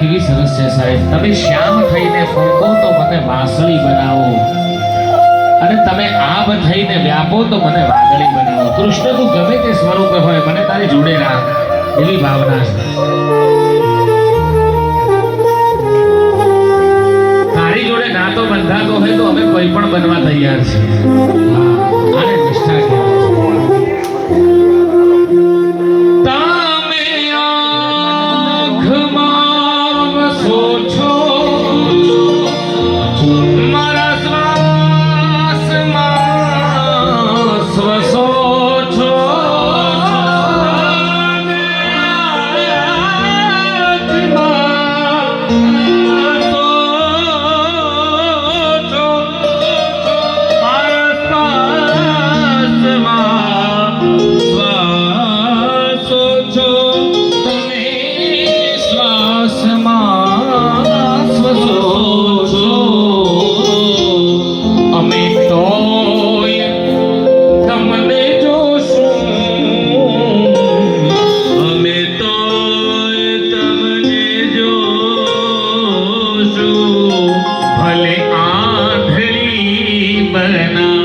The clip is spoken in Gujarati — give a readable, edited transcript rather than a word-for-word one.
કેવી સરસ છે સાહેબ. તમે શ્યામ થઈને ફૂંકો તો મને વાંસળી બનાવો, અને તમે આબ થઈને વ્યાપો તો મને વાદળી બનાવો. કૃષ્ણ તું ગમે તે સ્વરૂપે હોય, મને તારી જોડે રાખ, એવી ભાવના છે. તારી જોડે નાતો બંધાતો હોય તો અમે કોઈ પણ બનવા તૈયાર છીએ. આને નિષ્ઠા કહેવાય. ભલે આંધળી બના